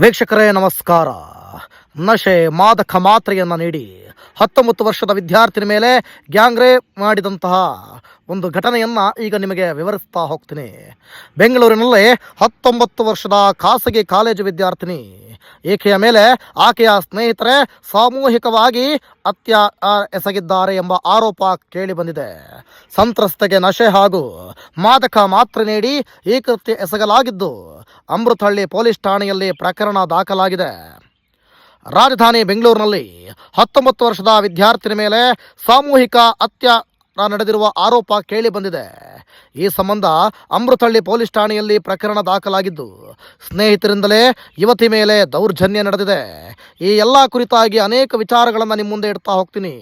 ವೀಕ್ಷಕರೇ ನಮಸ್ಕಾರ. ನಶೆ ಮಾದಕ ಮಾತ್ರೆಯನ್ನು ನೀಡಿ 19 ವರ್ಷದ ವಿದ್ಯಾರ್ಥಿನಿ ಮೇಲೆ ಗ್ಯಾಂಗ್ ರೇಪ್ ಮಾಡಿದಂತಹ ಒಂದು ಘಟನೆಯನ್ನು ಈಗ ನಿಮಗೆ ವಿವರಿಸ್ತಾ ಹೋಗ್ತೀನಿ. ಬೆಂಗಳೂರಿನಲ್ಲಿ 19 ವರ್ಷದ ಖಾಸಗಿ ಕಾಲೇಜು ವಿದ್ಯಾರ್ಥಿನಿ ಈಕೆಯ ಮೇಲೆ ಆಕೆಯ ಸ್ನೇಹಿತರೆ ಸಾಮೂಹಿಕವಾಗಿ ಅತ್ಯಾಚಾರ ಎಸಗಿದ್ದಾರೆ ಎಂಬ ಆರೋಪ ಕೇಳಿಬಂದಿದೆ. ಸಂತ್ರಸ್ತೆಗೆ ನಶೆ ಹಾಗೂ ಮಾದಕ ಮಾತ್ರೆ ನೀಡಿ ಈ ಕೃತ್ಯ ಎಸಗಲಾಗಿದ್ದು ಅಮೃತಹಳ್ಳಿ ಪೊಲೀಸ್ ಠಾಣೆಯಲ್ಲಿ ಪ್ರಕರಣ ದಾಖಲಾಗಿದೆ. ರಾಜಧಾನಿ ಬೆಂಗಳೂರಿನಲ್ಲಿ 19 ವರ್ಷದ ವಿದ್ಯಾರ್ಥಿನಿ ಮೇಲೆ ಸಾಮೂಹಿಕ ಅತ್ಯಾಚಾರ ನಡೆದಿರುವ ಆರೋಪ ಕೇಳಿ ಬಂದಿದೆ. ಈ ಸಂಬಂಧ ಅಮೃತಹಳ್ಳಿ ಪೊಲೀಸ್ ಠಾಣೆಯಲ್ಲಿ ಪ್ರಕರಣ ದಾಖಲಾಗಿದ್ದು ಸ್ನೇಹಿತರಿಂದಲೇ ಯುವತಿ ಮೇಲೆ ದೌರ್ಜನ್ಯ ನಡೆದಿದೆ. ಈ ಎಲ್ಲ ಕುರಿತಾಗಿ ಅನೇಕ ವಿಚಾರಗಳನ್ನು ನಿಮ್ಮ ಮುಂದೆ ಇಡ್ತಾ ಹೋಗ್ತೀನಿ.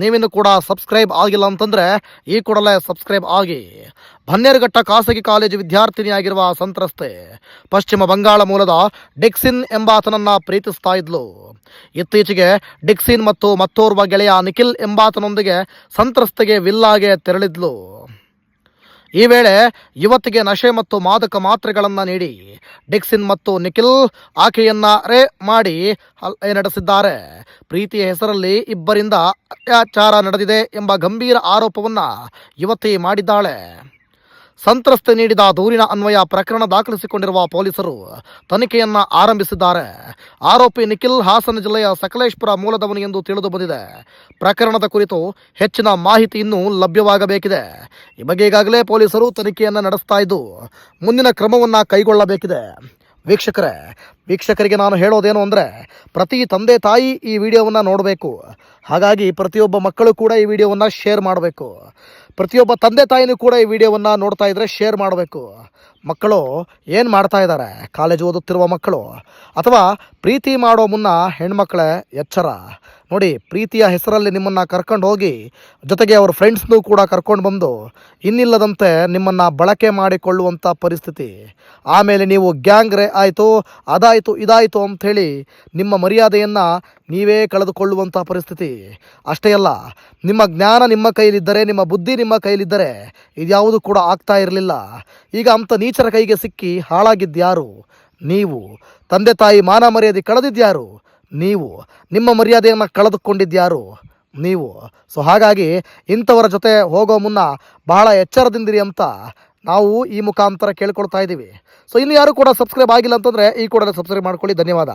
ನೀವಿನ್ನು ಕೂಡ ಸಬ್ಸ್ಕ್ರೈಬ್ ಆಗಿಲ್ಲ ಅಂತಂದರೆ ಈ ಕೂಡಲೇ ಸಬ್ಸ್ಕ್ರೈಬ್ ಆಗಿ. ಬನ್ನೇರುಘಟ್ಟ ಖಾಸಗಿ ಕಾಲೇಜು ವಿದ್ಯಾರ್ಥಿನಿಯಾಗಿರುವ ಸಂತ್ರಸ್ತೆ ಪಶ್ಚಿಮ ಬಂಗಾಳ ಮೂಲದ ಡಿಕ್ಸಿನ್ ಎಂಬಾತನನ್ನು ಪ್ರೀತಿಸ್ತಾ ಇದ್ಲು. ಇತ್ತೀಚೆಗೆ ಡಿಕ್ಸಿನ್ ಮತ್ತು ಮತ್ತೋರ್ವ ಗೆಳೆಯ ನಿಖಿಲ್ ಎಂಬಾತನೊಂದಿಗೆ ಸಂತ್ರಸ್ತೆಗೆ ವಿಲ್ಲಾಗೆ ತೆರಳಿದ್ಲು. ಈ ವೇಳೆ ಯುವತಿಗೆ ನಶೆ ಮತ್ತು ಮಾದಕ ಮಾತ್ರೆಗಳನ್ನು ನೀಡಿ ಡಿಕ್ಸಿನ್ ಮತ್ತು ನಿಖಿಲ್ ಆಕೆಯನ್ನ ರೇಪ್ ಮಾಡಿ ಹಲ್ಲೆ ನಡೆಸಿದ್ದಾರೆ. ಪ್ರೀತಿಯ ಹೆಸರಲ್ಲಿ ಇಬ್ಬರಿಂದ ಅತ್ಯಾಚಾರ ನಡೆದಿದೆ ಎಂಬ ಗಂಭೀರ ಆರೋಪವನ್ನು ಯುವತಿ ಮಾಡಿದ್ದಾಳೆ. ಸಂತ್ರಸ್ತೆ ನೀಡಿದ ದೂರಿನ ಅನ್ವಯ ಪ್ರಕರಣ ದಾಖಲಿಸಿಕೊಂಡಿರುವ ಪೊಲೀಸರು ತನಿಖೆಯನ್ನು ಆರಂಭಿಸಿದ್ದಾರೆ. ಆರೋಪಿ ನಿಖಿಲ್ ಹಾಸನ ಜಿಲ್ಲೆಯ ಸಕಲೇಶ್ಪುರ ಮೂಲದವನು ಎಂದು ತಿಳಿದು ಬಂದಿದೆ. ಪ್ರಕರಣದ ಕುರಿತು ಹೆಚ್ಚಿನ ಮಾಹಿತಿ ಇನ್ನೂ ಲಭ್ಯವಾಗಬೇಕಿದೆ. ಈ ಬಗ್ಗೆ ಈಗಾಗಲೇ ಪೊಲೀಸರು ತನಿಖೆಯನ್ನು ನಡೆಸ್ತಾ ಇದ್ದು ಮುಂದಿನ ಕ್ರಮವನ್ನು ಕೈಗೊಳ್ಳಬೇಕಿದೆ. ವೀಕ್ಷಕರಿಗೆ ನಾನು ಹೇಳೋದೇನು ಅಂದರೆ, ಪ್ರತಿ ತಂದೆ ತಾಯಿ ಈ ವಿಡಿಯೋವನ್ನು ನೋಡಬೇಕು. ಹಾಗಾಗಿ ಪ್ರತಿಯೊಬ್ಬ ಮಕ್ಕಳು ಕೂಡ ಈ ವಿಡಿಯೋವನ್ನು ಶೇರ್ ಮಾಡಬೇಕು. ಪ್ರತಿಯೊಬ್ಬ ತಂದೆ ತಾಯಿನೂ ಕೂಡ ಈ ವಿಡಿಯೋವನ್ನು ನೋಡ್ತಾ ಇದ್ದರೆ ಶೇರ್ ಮಾಡಬೇಕು. ಮಕ್ಕಳು ಏನು ಮಾಡ್ತಾ ಇದ್ದಾರೆ, ಕಾಲೇಜು ಓದುತ್ತಿರುವ ಮಕ್ಕಳು ಅಥವಾ ಪ್ರೀತಿ ಮಾಡೋ ಮುನ್ನ ಹೆಣ್ಮಕ್ಳೇ ಎಚ್ಚರ. ನೋಡಿ, ಪ್ರೀತಿಯ ಹೆಸರಲ್ಲಿ ನಿಮ್ಮನ್ನು ಕರ್ಕೊಂಡು ಹೋಗಿ ಜೊತೆಗೆ ಅವ್ರ ಫ್ರೆಂಡ್ಸ್ನೂ ಕೂಡ ಕರ್ಕೊಂಡು ಬಂದು ಇನ್ನಿಲ್ಲದಂತೆ ನಿಮ್ಮನ್ನು ಬಳಕೆ ಮಾಡಿಕೊಳ್ಳುವಂಥ ಪರಿಸ್ಥಿತಿ. ಆಮೇಲೆ ನೀವು ಗ್ಯಾಂಗ್ ರೇ ಆಯಿತು, ಅದಾಯಿತು, ಇದಾಯಿತು ಅಂಥೇಳಿ ನಿಮ್ಮ ಮರ್ಯಾದೆಯನ್ನು ನೀವೇ ಕಳೆದುಕೊಳ್ಳುವಂಥ ಪರಿಸ್ಥಿತಿ. ಅಷ್ಟೇ ಅಲ್ಲ, ನಿಮ್ಮ ಜ್ಞಾನ ನಿಮ್ಮ ಕೈಲಿದ್ದರೆ, ನಿಮ್ಮ ಬುದ್ಧಿ ನಿಮ್ಮ ಕೈಲಿದ್ದರೆ ಇದ್ಯಾವುದು ಕೂಡ ಆಗ್ತಾ ಇರಲಿಲ್ಲ. ಈಗ ಅಂಥ ನೀಚರ ಕೈಗೆ ಸಿಕ್ಕಿ ಹಾಳಾಗಿದ್ಯಾರು? ನೀವು. ತಂದೆ ತಾಯಿ ಮಾನ ಮರ್ಯಾದೆ ಕಳೆದಿದ್ಯಾರು? ನೀವು. ನಿಮ್ಮ ಮರ್ಯಾದೆಯನ್ನು ಕಳೆದುಕೊಂಡಿದ್ಯಾರು? ನೀವು. ಸೊ ಹಾಗಾಗಿ ಇಂಥವರ ಜೊತೆ ಹೋಗೋ ಮುನ್ನ ಬಹಳ ಎಚ್ಚರದಿಂದಿರಿ ಅಂತ ನಾವು ಈ ಮುಖಾಂತರ ಕೇಳ್ಕೊಳ್ತಾ ಇದ್ದೀವಿ. ಸೊ ಇನ್ನು ಯಾರು ಕೂಡ ಸಬ್ಸ್ಕ್ರೈಬ್ ಆಗಿಲ್ಲ ಅಂತಂದರೆ ಈ ಕೂಡಲೇ ಸಬ್ಸ್ಕ್ರೈಬ್ ಮಾಡ್ಕೊಳ್ಳಿ. ಧನ್ಯವಾದ.